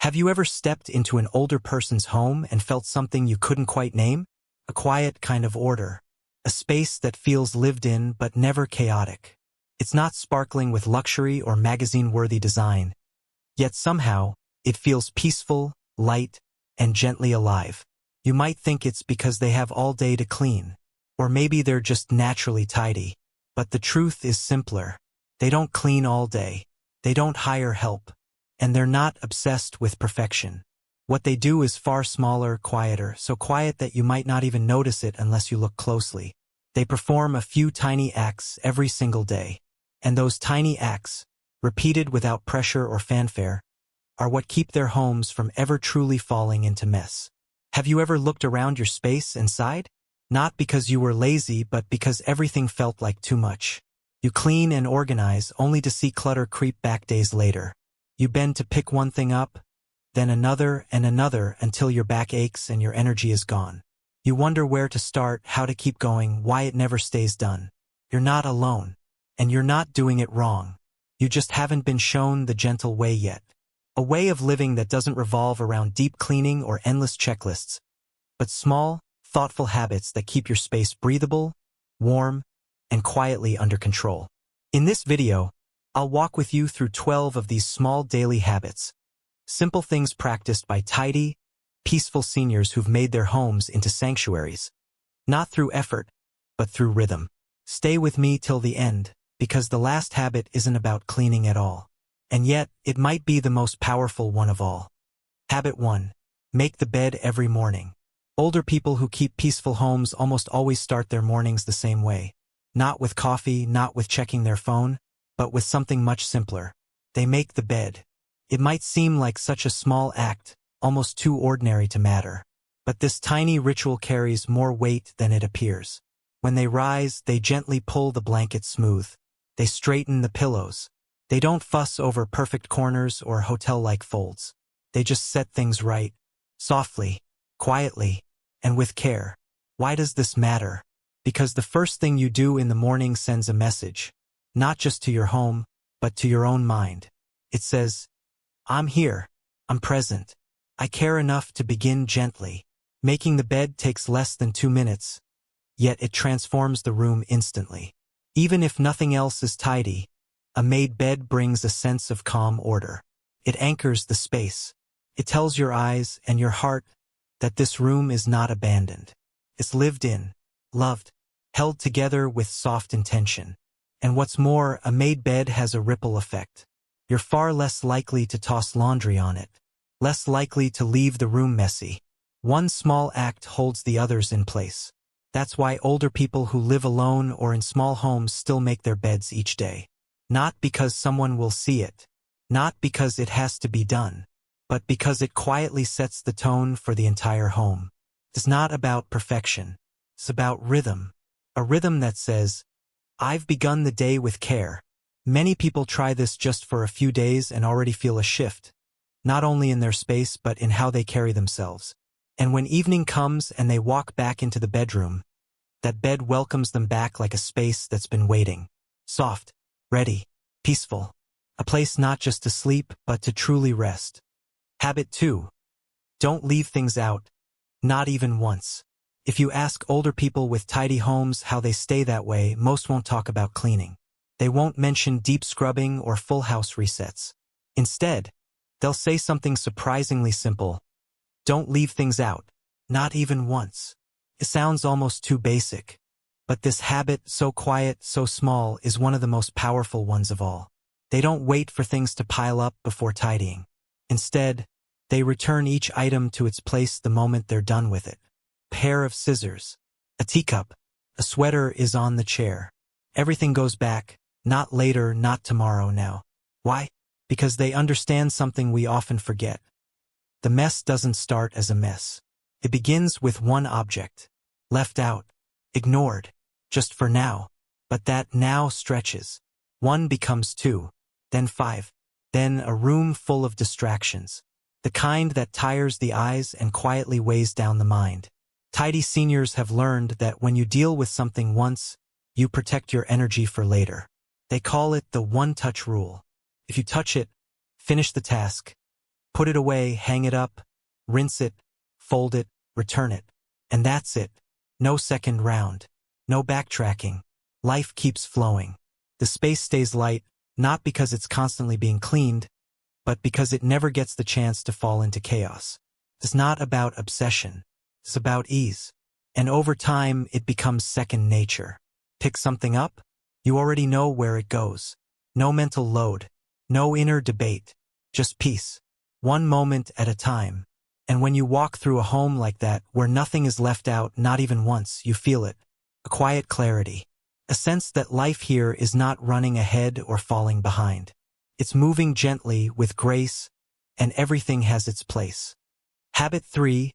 Have you ever stepped into an older person's home and felt something you couldn't quite name? A quiet kind of order. A space that feels lived in but never chaotic. It's not sparkling with luxury or magazine-worthy design. Yet somehow, it feels peaceful, light, and gently alive. You might think it's because they have all day to clean. Or maybe they're just naturally tidy. But the truth is simpler. They don't clean all day. They don't hire help. And they're not obsessed with perfection. What they do is far smaller, quieter, so quiet that you might not even notice it unless you look closely. They perform a few tiny acts every single day. And those tiny acts, repeated without pressure or fanfare, are what keep their homes from ever truly falling into mess. Have you ever looked around your space and sighed? Not because you were lazy, but because everything felt like too much. You clean and organize only to see clutter creep back days later. You bend to pick one thing up, then another and another until your back aches and your energy is gone. You wonder where to start, how to keep going, why it never stays done. You're not alone. And you're not doing it wrong. You just haven't been shown the gentle way yet. A way of living that doesn't revolve around deep cleaning or endless checklists, but small, thoughtful habits that keep your space breathable, warm, and quietly under control. In this video, I'll walk with you through 12 of these small daily habits. Simple things practiced by tidy, peaceful seniors who've made their homes into sanctuaries. Not through effort, but through rhythm. Stay with me till the end, because the last habit isn't about cleaning at all. And yet, it might be the most powerful one of all. Habit 1. Make the bed every morning. Older people who keep peaceful homes almost always start their mornings the same way. Not with coffee, not with checking their phone, but with something much simpler. They make the bed. It might seem like such a small act, almost too ordinary to matter. But this tiny ritual carries more weight than it appears. When they rise, they gently pull the blanket smooth. They straighten the pillows. They don't fuss over perfect corners or hotel-like folds. They just set things right, softly, quietly, and with care. Why does this matter? Because the first thing you do in the morning sends a message. Not just to your home, but to your own mind. It says, I'm here. I'm present. I care enough to begin gently. Making the bed takes less than 2 minutes, yet it transforms the room instantly. Even if nothing else is tidy, a made bed brings a sense of calm order. It anchors the space. It tells your eyes and your heart that this room is not abandoned. It's lived in, loved, held together with soft intention. And what's more, a made bed has a ripple effect. You're far less likely to toss laundry on it, less likely to leave the room messy. One small act holds the others in place. That's why older people who live alone or in small homes still make their beds each day. Not because someone will see it, not because it has to be done, but because it quietly sets the tone for the entire home. It's not about perfection. It's about rhythm. A rhythm that says, I've begun the day with care. Many people try this just for a few days and already feel a shift, not only in their space but in how they carry themselves. And when evening comes and they walk back into the bedroom, that bed welcomes them back like a space that's been waiting. Soft, ready, peaceful. A place not just to sleep but to truly rest. Habit 2. Don't leave things out, not even once. If you ask older people with tidy homes how they stay that way, most won't talk about cleaning. They won't mention deep scrubbing or full house resets. Instead, they'll say something surprisingly simple. Don't leave things out, not even once. It sounds almost too basic. But this habit, so quiet, so small, is one of the most powerful ones of all. They don't wait for things to pile up before tidying. Instead, they return each item to its place the moment they're done with it. Pair of scissors, a teacup, a sweater is on the chair. Everything goes back, not later, not tomorrow now. Why? Because they understand something we often forget. The mess doesn't start as a mess. It begins with one object. Left out. Ignored. Just for now. But that now stretches. 1 becomes 2. Then 5. Then a room full of distractions. The kind that tires the eyes and quietly weighs down the mind. Tidy seniors have learned that when you deal with something once, you protect your energy for later. They call it the one-touch rule. If you touch it, finish the task. Put it away, hang it up, rinse it, fold it, return it. And that's it. No second round. No backtracking. Life keeps flowing. The space stays light, not because it's constantly being cleaned, but because it never gets the chance to fall into chaos. It's not about obsession. It's about ease. And over time, it becomes second nature. Pick something up, you already know where it goes. No mental load. No inner debate. Just peace. One moment at a time. And when you walk through a home like that, where nothing is left out, not even once, you feel it. A quiet clarity. A sense that life here is not running ahead or falling behind. It's moving gently, with grace, and everything has its place. Habit 3.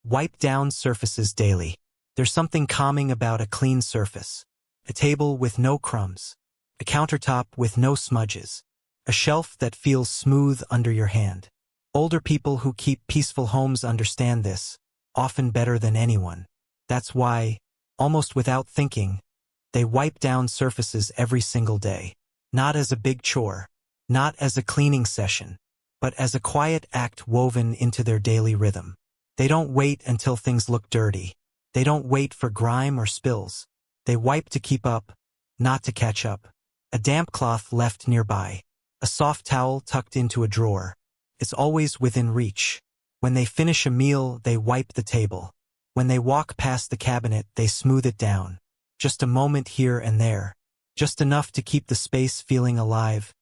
Wipe down surfaces daily. There's something calming about a clean surface. A table with no crumbs. A countertop with no smudges. A shelf that feels smooth under your hand. Older people who keep peaceful homes understand this, often better than anyone. That's why, almost without thinking, they wipe down surfaces every single day. Not as a big chore, not as a cleaning session, but as a quiet act woven into their daily rhythm. They don't wait until things look dirty. They don't wait for grime or spills. They wipe to keep up, not to catch up. A damp cloth left nearby. A soft towel tucked into a drawer. It's always within reach. When they finish a meal, they wipe the table. When they walk past the cabinet, they smooth it down. Just a moment here and there. Just enough to keep the space feeling alive,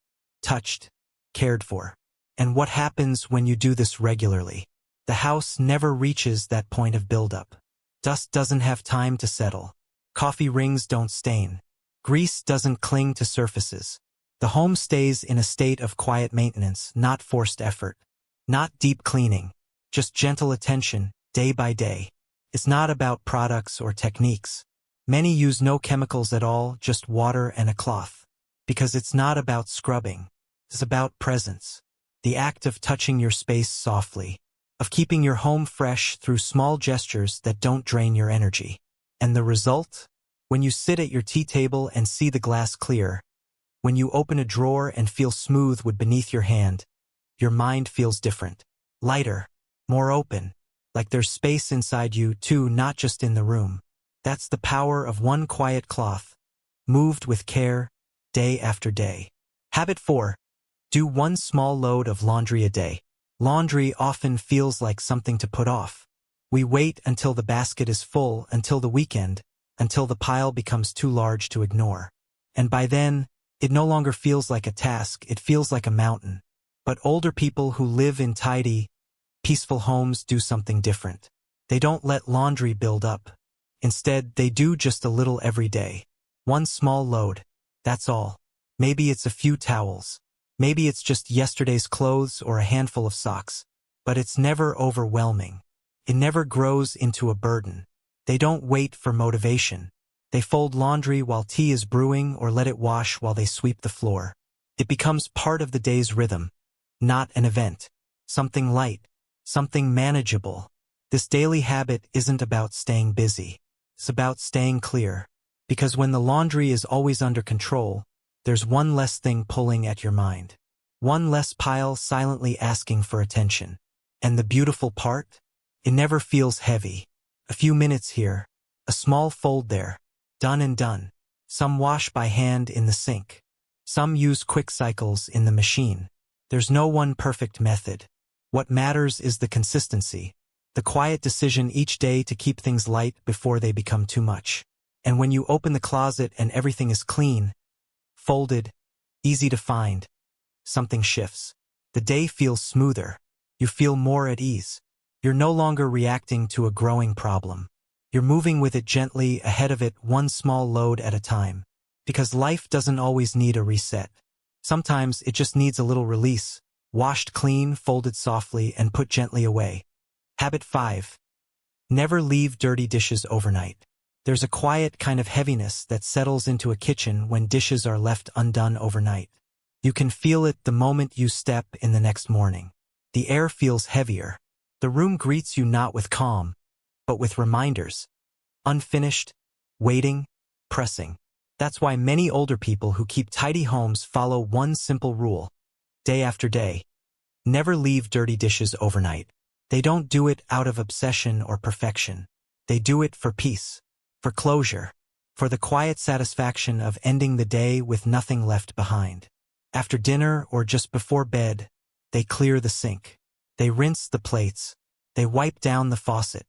touched, cared for. And what happens when you do this regularly? The house never reaches that point of buildup. Dust doesn't have time to settle. Coffee rings don't stain. Grease doesn't cling to surfaces. The home stays in a state of quiet maintenance, not forced effort. Not deep cleaning. Just gentle attention, day by day. It's not about products or techniques. Many use no chemicals at all, just water and a cloth. Because it's not about scrubbing. It's about presence. The act of touching your space softly. Of keeping your home fresh through small gestures that don't drain your energy. And the result? When you sit at your tea table and see the glass clear, when you open a drawer and feel smooth wood beneath your hand, your mind feels different. Lighter, more open, like there's space inside you too, not just in the room. That's the power of one quiet cloth, moved with care, day after day. Habit 4. Do one small load of laundry a day. Laundry often feels like something to put off. We wait until the basket is full, until the weekend, until the pile becomes too large to ignore. And by then, it no longer feels like a task, it feels like a mountain. But older people who live in tidy, peaceful homes do something different. They don't let laundry build up. Instead, they do just a little every day. One small load. That's all. Maybe it's a few towels. Maybe it's just yesterday's clothes or a handful of socks. But it's never overwhelming. It never grows into a burden. They don't wait for motivation. They fold laundry while tea is brewing or let it wash while they sweep the floor. It becomes part of the day's rhythm, not an event. Something light, something manageable. This daily habit isn't about staying busy. It's about staying clear. Because when the laundry is always under control, there's one less thing pulling at your mind. One less pile silently asking for attention. And the beautiful part? It never feels heavy. A few minutes here, a small fold there, done and done. Some wash by hand in the sink. Some use quick cycles in the machine. There's no one perfect method. What matters is the consistency, the quiet decision each day to keep things light before they become too much. And when you open the closet and everything is clean, folded, easy to find, something shifts. The day feels smoother. You feel more at ease. You're no longer reacting to a growing problem. You're moving with it gently, ahead of it, one small load at a time. Because life doesn't always need a reset. Sometimes it just needs a little release, washed clean, folded softly, and put gently away. Habit 5. Never leave dirty dishes overnight. There's a quiet kind of heaviness that settles into a kitchen when dishes are left undone overnight. You can feel it the moment you step in the next morning. The air feels heavier. The room greets you not with calm, but with reminders. Unfinished, waiting, pressing. That's why many older people who keep tidy homes follow one simple rule. Day after day. never leave dirty dishes overnight. They don't do it out of obsession or perfection. They do it for peace, for closure, for the quiet satisfaction of ending the day with nothing left behind. After dinner or just before bed, they clear the sink. They rinse the plates. They wipe down the faucet,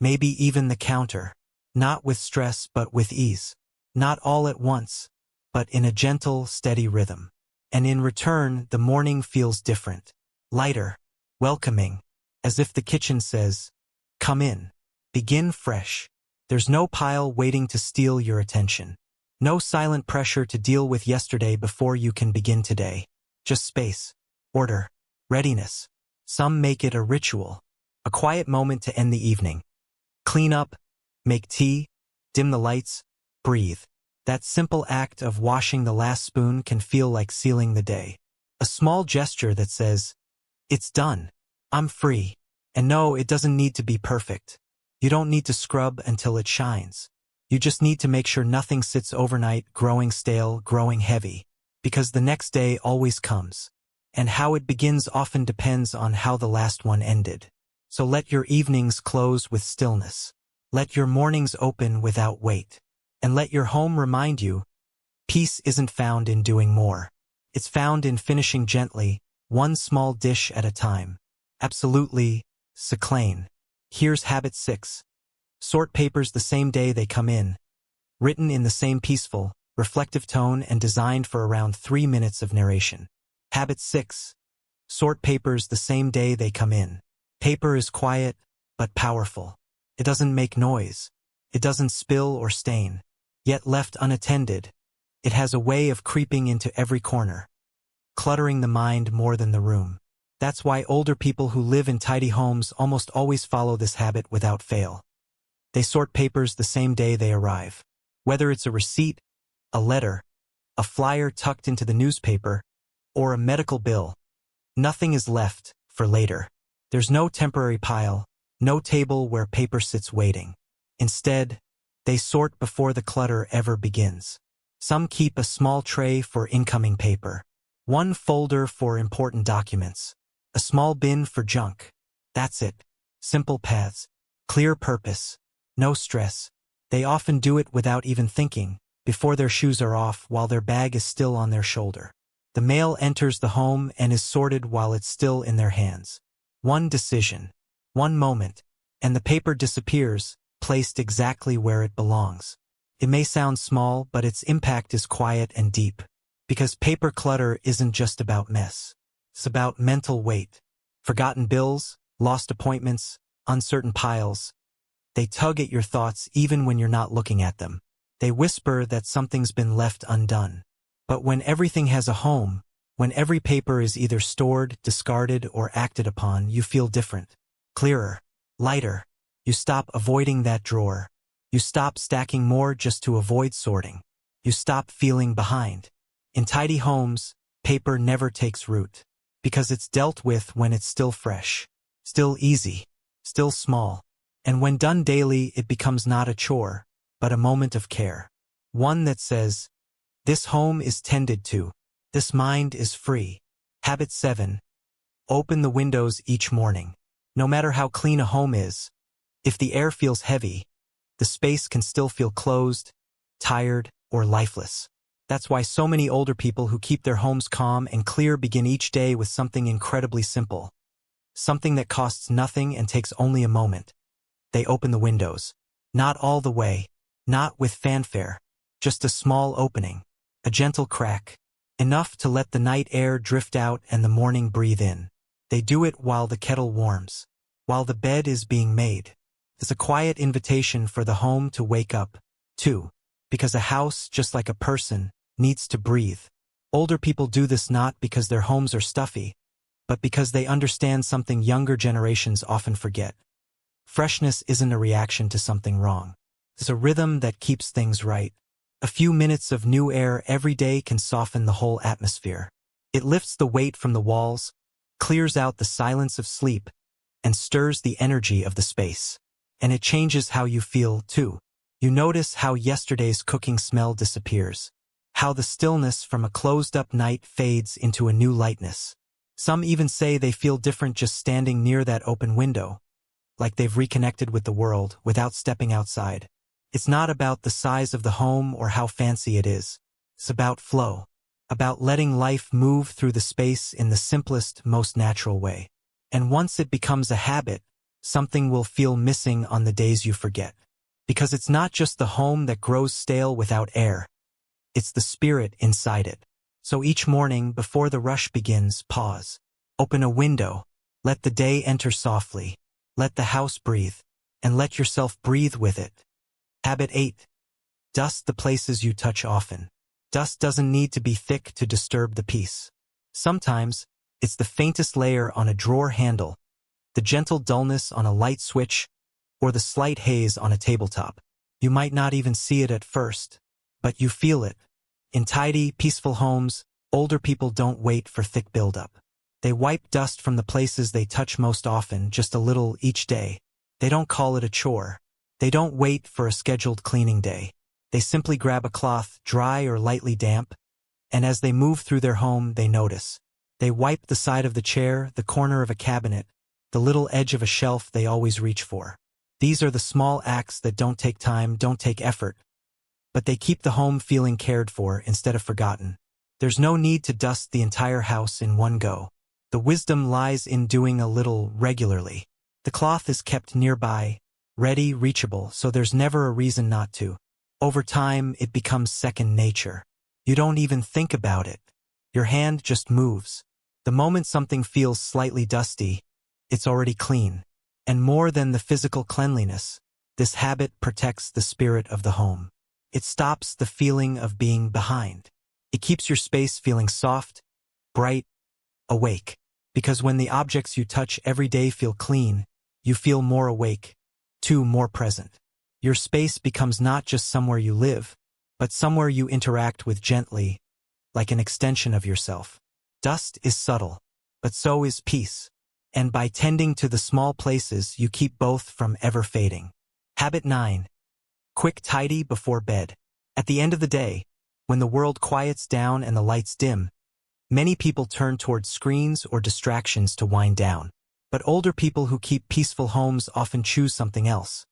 maybe even the counter, not with stress but with ease. Not all at once, but in a gentle, steady rhythm. And in return, the morning feels different, lighter, welcoming, as if the kitchen says, "Come in. Begin fresh." There's no pile waiting to steal your attention. No silent pressure to deal with yesterday before you can begin today. Just space, order, readiness. Some make it a ritual, a quiet moment to end the evening. Clean up, make tea, dim the lights, breathe. That simple act of washing the last spoon can feel like sealing the day. A small gesture that says, "It's done. I'm free." And no, it doesn't need to be perfect. You don't need to scrub until it shines. You just need to make sure nothing sits overnight, growing stale, growing heavy. Because the next day always comes. And how it begins often depends on how the last one ended. So let your evenings close with stillness. Let your mornings open without weight. And let your home remind you, peace isn't found in doing more. It's found in finishing gently, one small dish at a time. Absolutely, Seclane. Here's habit 6. Sort papers the same day they come in. Written in the same peaceful, reflective tone and designed for around 3 minutes of narration. Habit 6. Sort papers the same day they come in. Paper is quiet, but powerful. It doesn't make noise. It doesn't spill or stain. Yet left unattended, it has a way of creeping into every corner, cluttering the mind more than the room. That's why older people who live in tidy homes almost always follow this habit without fail. They sort papers the same day they arrive. Whether it's a receipt, a letter, a flyer tucked into the newspaper, or a medical bill, nothing is left for later. There's no temporary pile, no table where paper sits waiting. Instead, they sort before the clutter ever begins. Some keep a small tray for incoming paper, one folder for important documents, a small bin for junk. That's it. Simple paths, clear purpose, no stress. They often do it without even thinking, before their shoes are off while their bag is still on their shoulder. The mail enters the home and is sorted while it's still in their hands. One decision, one moment, and the paper disappears, placed exactly where it belongs. It may sound small, but its impact is quiet and deep. Because paper clutter isn't just about mess. It's about mental weight. Forgotten bills, lost appointments, uncertain piles. They tug at your thoughts even when you're not looking at them. They whisper that something's been left undone. But when everything has a home, when every paper is either stored, discarded, or acted upon, you feel different. Clearer, lighter. You stop avoiding that drawer. You stop stacking more just to avoid sorting. You stop feeling behind. In tidy homes, paper never takes root. Because it's dealt with when it's still fresh, still easy, still small. And when done daily, it becomes not a chore, but a moment of care. One that says, this home is tended to. This mind is free. Habit 7. Open the windows each morning. No matter how clean a home is, if the air feels heavy, the space can still feel closed, tired, or lifeless. That's why so many older people who keep their homes calm and clear begin each day with something incredibly simple. Something that costs nothing and takes only a moment. They open the windows. Not all the way, not with fanfare, just a small opening, a gentle crack, enough to let the night air drift out and the morning breathe in. They do it while the kettle warms, while the bed is being made. It's a quiet invitation for the home to wake up, too, because a house, just like a person, needs to breathe. Older people do this not because their homes are stuffy, but because they understand something younger generations often forget. Freshness isn't a reaction to something wrong. It's a rhythm that keeps things right. A few minutes of new air every day can soften the whole atmosphere. It lifts the weight from the walls, clears out the silence of sleep, and stirs the energy of the space. And it changes how you feel, too. You notice how yesterday's cooking smell disappears. How the stillness from a closed-up night fades into a new lightness. Some even say they feel different just standing near that open window, like they've reconnected with the world without stepping outside. It's not about the size of the home or how fancy it is. It's about flow, about letting life move through the space in the simplest, most natural way. And once it becomes a habit, something will feel missing on the days you forget. Because it's not just the home that grows stale without air. It's the spirit inside it. So each morning, before the rush begins, pause. Open a window. Let the day enter softly. Let the house breathe. And let yourself breathe with it. Habit 8. Dust the places you touch often. Dust doesn't need to be thick to disturb the peace. Sometimes, it's the faintest layer on a drawer handle, the gentle dullness on a light switch, or the slight haze on a tabletop. You might not even see it at first, but you feel it. In tidy, peaceful homes, older people don't wait for thick buildup. They wipe dust from the places they touch most often, just a little each day. They don't call it a chore. They don't wait for a scheduled cleaning day. They simply grab a cloth, dry or lightly damp, and as they move through their home, they notice. They wipe the side of the chair, the corner of a cabinet, the little edge of a shelf they always reach for. These are the small acts that don't take time, don't take effort, but they keep the home feeling cared for instead of forgotten. There's no need to dust the entire house in one go. The wisdom lies in doing a little regularly. The cloth is kept nearby, ready, reachable, so there's never a reason not to. Over time, it becomes second nature. You don't even think about it. Your hand just moves. The moment something feels slightly dusty, it's already clean. And more than the physical cleanliness, this habit protects the spirit of the home. It stops the feeling of being behind. It keeps your space feeling soft, bright, awake. Because when the objects you touch every day feel clean, you feel more awake, too more present. Your space becomes not just somewhere you live, but somewhere you interact with gently, like an extension of yourself. Dust is subtle, but so is peace. And by tending to the small places, you keep both from ever fading. Habit 9. Quick tidy before bed. At the end of the day, when the world quiets down and the lights dim, many people turn towards screens or distractions to wind down. But older people who keep peaceful homes often choose something else.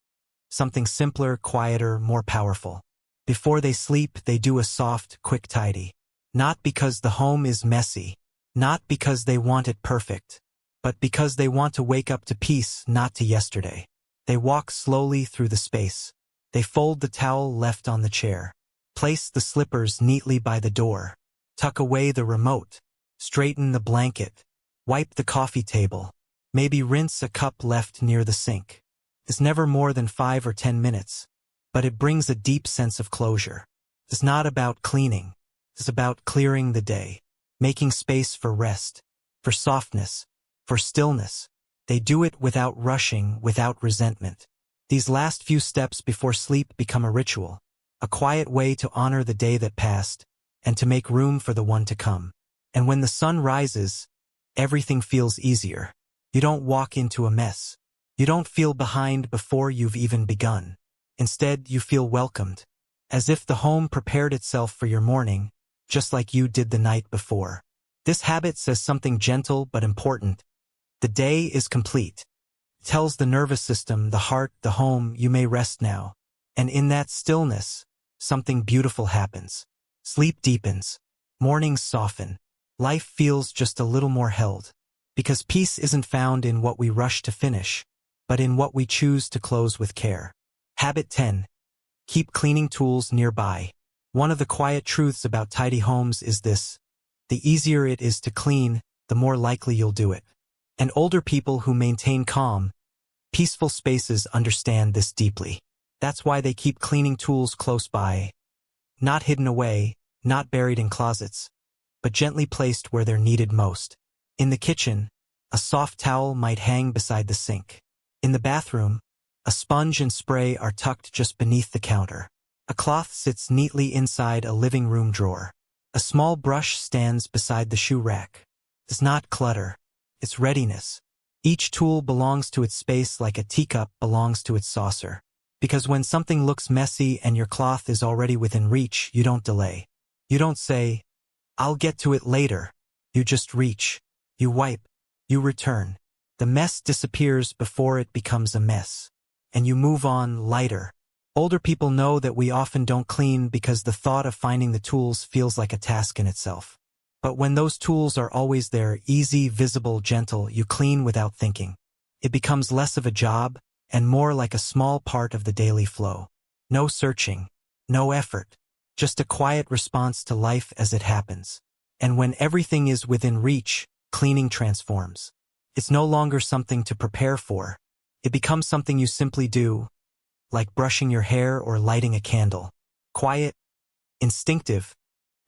Something simpler, quieter, more powerful. Before they sleep, they do a soft, quick tidy. Not because the home is messy. Not because they want it perfect. But because they want to wake up to peace, not to yesterday. They walk slowly through the space. They fold the towel left on the chair. Place the slippers neatly by the door. Tuck away the remote. Straighten the blanket. Wipe the coffee table. Maybe rinse a cup left near the sink. It's never more than 5 or 10 minutes, but it brings a deep sense of closure. It's not about cleaning. It's about clearing the day, making space for rest, for softness, for stillness. They do it without rushing, without resentment. These last few steps before sleep become a ritual, a quiet way to honor the day that passed and to make room for the one to come. And when the sun rises, everything feels easier. You don't walk into a mess. You don't feel behind before you've even begun. Instead, you feel welcomed, as if the home prepared itself for your morning, just like you did the night before. This habit says something gentle but important. The day is complete. It tells the nervous system, the heart, the home, you may rest now. And in that stillness, something beautiful happens. Sleep deepens. Mornings soften. Life feels just a little more held. Because peace isn't found in what we rush to finish, but in what we choose to close with care. Habit 10. Keep cleaning tools nearby. One of the quiet truths about tidy homes is this: the easier it is to clean, the more likely you'll do it. And older people who maintain calm, peaceful spaces understand this deeply. That's why they keep cleaning tools close by, not hidden away, not buried in closets, but gently placed where they're needed most. In the kitchen, a soft towel might hang beside the sink. In the bathroom, a sponge and spray are tucked just beneath the counter. A cloth sits neatly inside a living room drawer. A small brush stands beside the shoe rack. It's not clutter. It's readiness. Each tool belongs to its space like a teacup belongs to its saucer. Because when something looks messy and your cloth is already within reach, you don't delay. You don't say, "I'll get to it later." You just reach. You wipe. You return. The mess disappears before it becomes a mess. And you move on lighter. Older people know that we often don't clean because the thought of finding the tools feels like a task in itself. But when those tools are always there, easy, visible, gentle, you clean without thinking. It becomes less of a job and more like a small part of the daily flow. No searching, no effort, just a quiet response to life as it happens. And when everything is within reach, cleaning transforms. It's no longer something to prepare for. It becomes something you simply do, like brushing your hair or lighting a candle. Quiet, instinctive,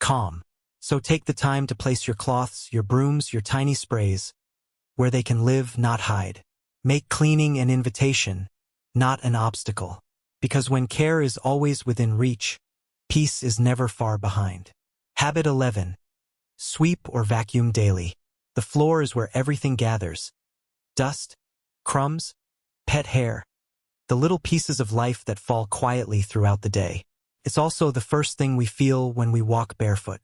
calm. So take the time to place your cloths, your brooms, your tiny sprays, where they can live, not hide. Make cleaning an invitation, not an obstacle. Because when care is always within reach, peace is never far behind. Habit 11. Sweep or vacuum daily. The floor is where everything gathers. Dust, crumbs, pet hair, the little pieces of life that fall quietly throughout the day. It's also the first thing we feel when we walk barefoot.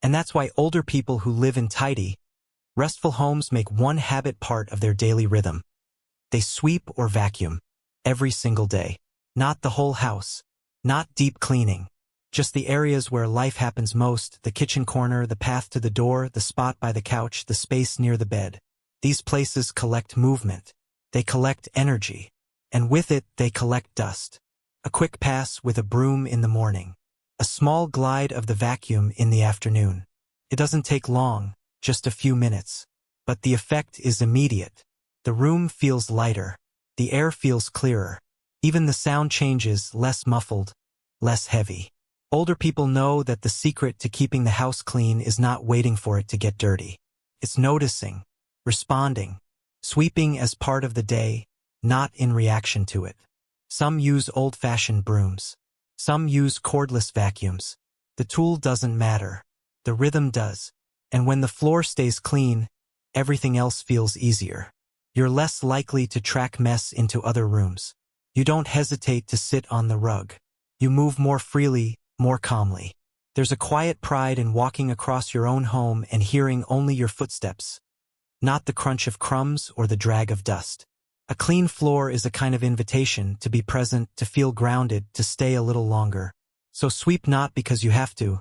And that's why older people who live in tidy, restful homes make one habit part of their daily rhythm. They sweep or vacuum every single day. Not the whole house, not deep cleaning, just the areas where life happens most, the kitchen corner, the path to the door, the spot by the couch, the space near the bed. These places collect movement. They collect energy. And with it, they collect dust. A quick pass with a broom in the morning. A small glide of the vacuum in the afternoon. It doesn't take long, just a few minutes. But the effect is immediate. The room feels lighter. The air feels clearer. Even the sound changes, less muffled, less heavy. Older people know that the secret to keeping the house clean is not waiting for it to get dirty. It's noticing, responding, sweeping as part of the day, not in reaction to it. Some use old-fashioned brooms. Some use cordless vacuums. The tool doesn't matter. The rhythm does. And when the floor stays clean, everything else feels easier. You're less likely to track mess into other rooms. You don't hesitate to sit on the rug. You move more freely, more calmly. There's a quiet pride in walking across your own home and hearing only your footsteps, not the crunch of crumbs or the drag of dust. A clean floor is a kind of invitation to be present, to feel grounded, to stay a little longer. So sweep not because you have to,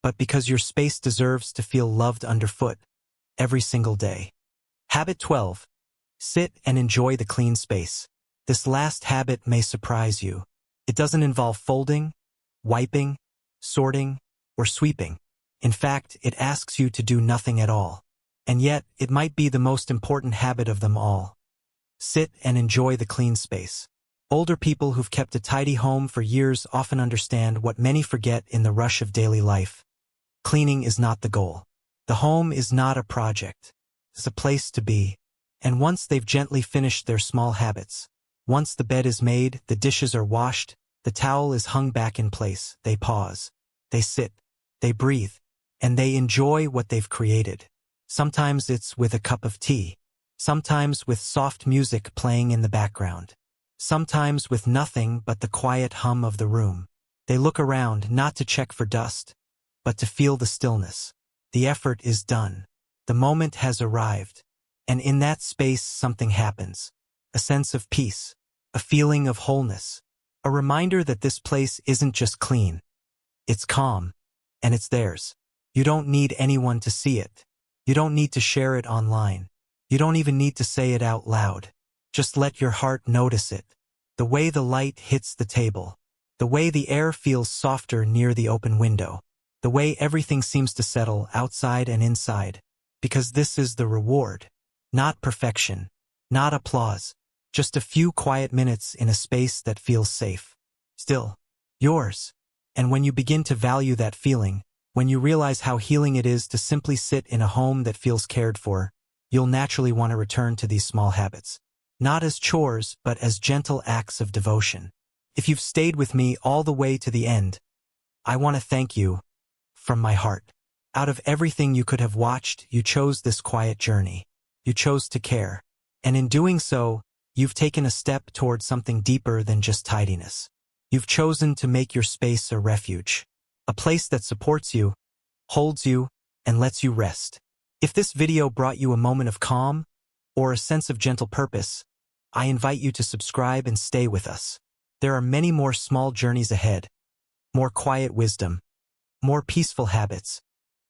but because your space deserves to feel loved underfoot every single day. Habit 12. Sit and enjoy the clean space. This last habit may surprise you. It doesn't involve folding, wiping, sorting, or sweeping. In fact, it asks you to do nothing at all. And yet, it might be the most important habit of them all. Sit and enjoy the clean space. Older people who've kept a tidy home for years often understand what many forget in the rush of daily life. Cleaning is not the goal. The home is not a project. It's a place to be. And once they've gently finished their small habits, once the bed is made, the dishes are washed, the towel is hung back in place, they pause. They sit. They breathe. And they enjoy what they've created. Sometimes it's with a cup of tea. Sometimes with soft music playing in the background. Sometimes with nothing but the quiet hum of the room. They look around not to check for dust, but to feel the stillness. The effort is done. The moment has arrived. And in that space something happens. A sense of peace. A feeling of wholeness. A reminder that this place isn't just clean. It's calm. And it's theirs. You don't need anyone to see it. You don't need to share it online. You don't even need to say it out loud. Just let your heart notice it. The way the light hits the table. The way the air feels softer near the open window. The way everything seems to settle outside and inside. Because this is the reward. Not perfection. Not applause. Just a few quiet minutes in a space that feels safe. Still, yours. And when you begin to value that feeling, when you realize how healing it is to simply sit in a home that feels cared for, you'll naturally want to return to these small habits. Not as chores, but as gentle acts of devotion. If you've stayed with me all the way to the end, I want to thank you from my heart. Out of everything you could have watched, you chose this quiet journey. You chose to care. And in doing so, you've taken a step toward something deeper than just tidiness. You've chosen to make your space a refuge. A place that supports you, holds you, and lets you rest. If this video brought you a moment of calm or a sense of gentle purpose, I invite you to subscribe and stay with us. There are many more small journeys ahead, more quiet wisdom, more peaceful habits,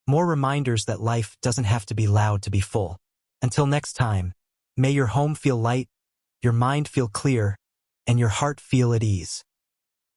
more reminders that life doesn't have to be loud to be full. Until next time, may your home feel light, your mind feel clear, and your heart feel at ease.